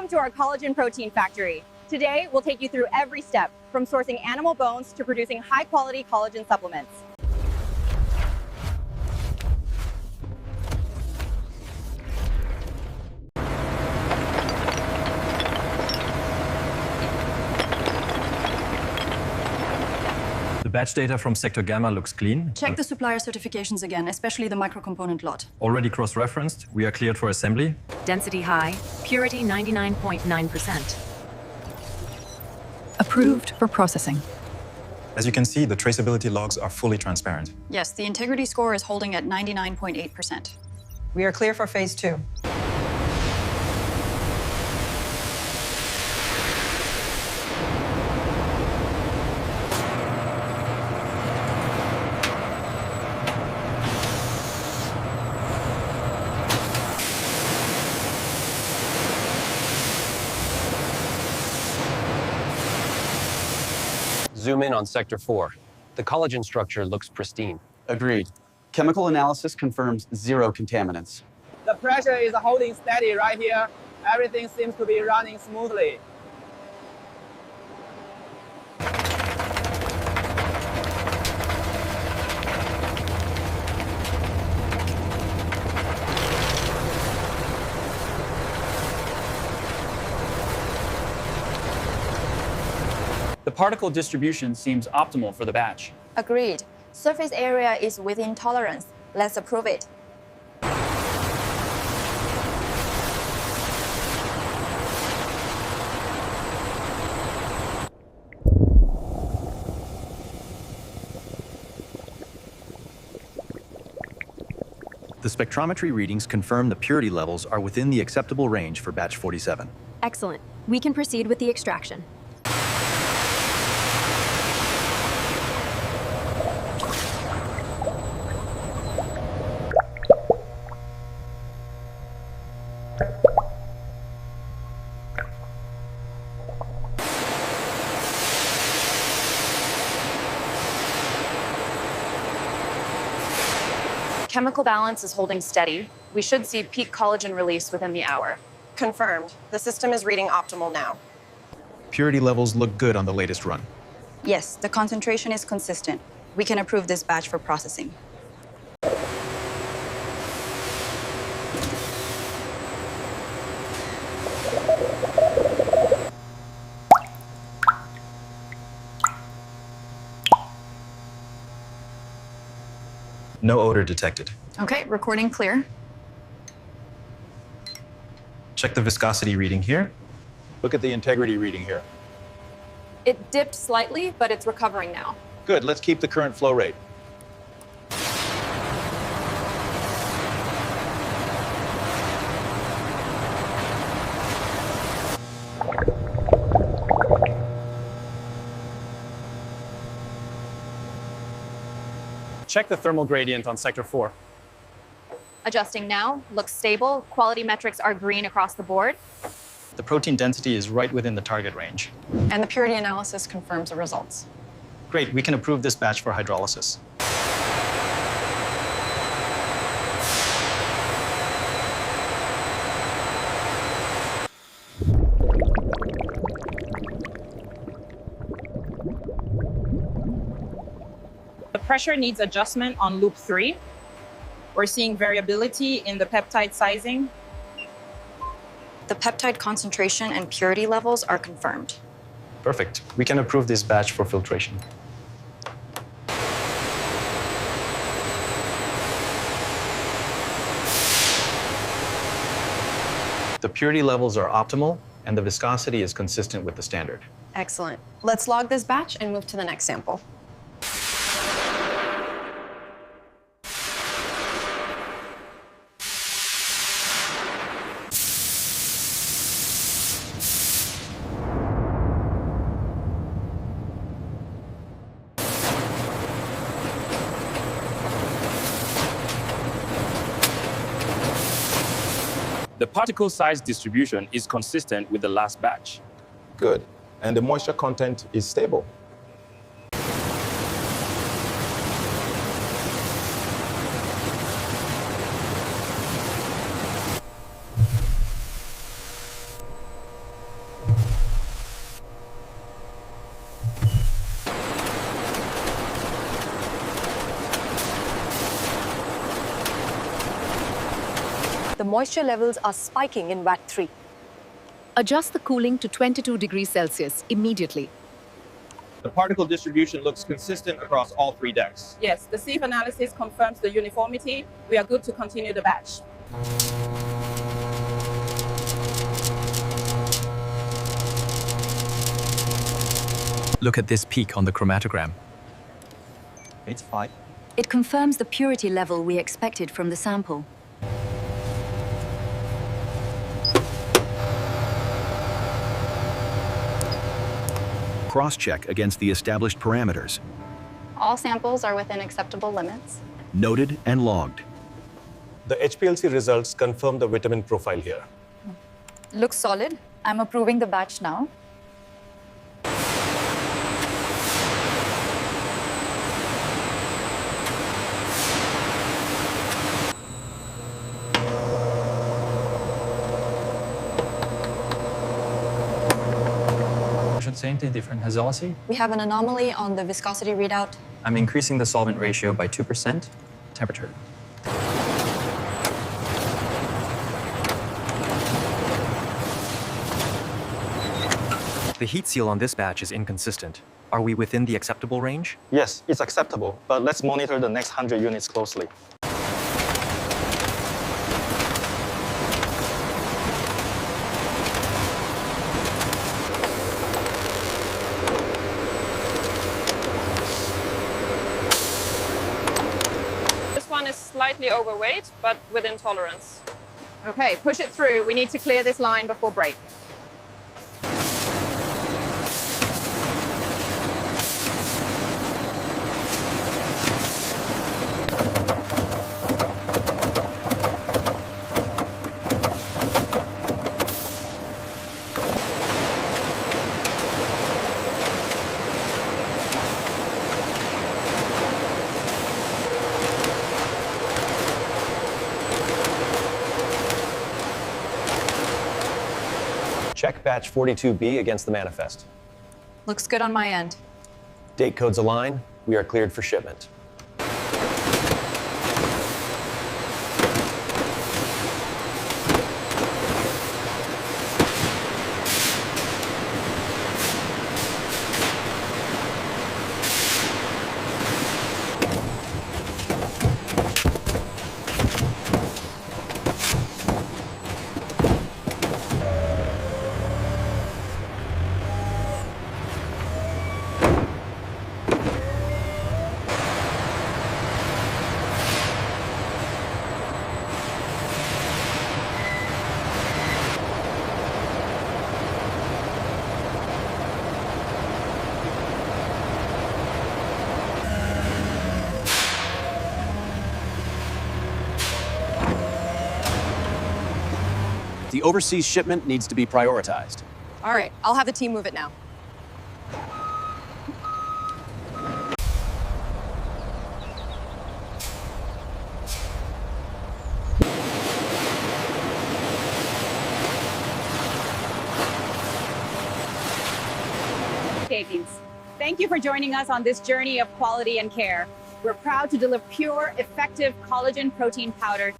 Welcome to our collagen protein factory. Today, we'll take you through every step, from sourcing animal bones to producing high-quality collagen supplements. The batch data from Sector Gamma looks clean. Check the supplier certifications again, especially the microcomponent lot. Already cross-referenced. We are cleared for assembly. Density high, purity 99.9%. Approved for processing. As you can see, the traceability logs are fully transparent. Yes, the integrity score is holding at 99.8%. We are clear for phase 2. Zoom in on Sector 4. The collagen structure looks pristine. Agreed. Chemical analysis confirms 0 contaminants. The pressure is holding steady right here. Everything seems to be running smoothly. The particle distribution seems optimal for the batch. Agreed. Surface area is within tolerance. Let's approve it. The spectrometry readings confirm the purity levels are within the acceptable range for batch 47. Excellent. We can proceed with the extraction. Chemical balance is holding steady. We should see peak collagen release within the hour. Confirmed. The system is reading optimal now. Purity levels look good on the latest run. Yes, the concentration is consistent. We can approve this batch for processing. No odor detected. Okay, recording clear. Check the viscosity reading here. Look at the integrity reading here. It dipped slightly, but it's recovering now. Good, let's keep the current flow rate. Check the thermal gradient on Sector 4. Adjusting now, looks stable. Quality metrics are green across the board. The protein density is right within the target range. And the purity analysis confirms the results. Great, we can approve this batch for hydrolysis. The pressure needs adjustment on loop 3. We're seeing variability in the peptide sizing. The peptide concentration and purity levels are confirmed. Perfect. We can approve this batch for filtration. The purity levels are optimal, and the viscosity is consistent with the standard. Excellent. Let's log this batch and move to the next sample. The particle size distribution is consistent with the last batch. Good. And the moisture content is stable. moisture levels are spiking in vat 3. Adjust the cooling to 22 degrees Celsius immediately. The particle distribution looks consistent across all 3 decks. Yes, the sieve analysis confirms the uniformity. We are good to continue the batch. Look at this peak on the chromatogram. It's 5. It confirms the purity level we expected from the sample. Cross-check against the established parameters. All samples are within acceptable limits. Noted and logged. The HPLC results confirm the vitamin profile here. Looks solid. I'm approving the batch now. Should say anything different. Hazology? We have an anomaly on the viscosity readout. I'm increasing the solvent ratio by 2%. Temperature. The heat seal on this batch is inconsistent. Are we within the acceptable range? Yes, it's acceptable, but let's monitor the next 100 units closely. This one is slightly overweight, but within tolerance. Okay, push it through. We need to clear this line before break. Check batch 42B against the manifest. Looks good on my end. Date codes align. We are cleared for shipment. The overseas shipment needs to be prioritized. All right, I'll have the team move it now. Thank you for joining us on this journey of quality and care. We're proud to deliver pure, effective collagen protein powder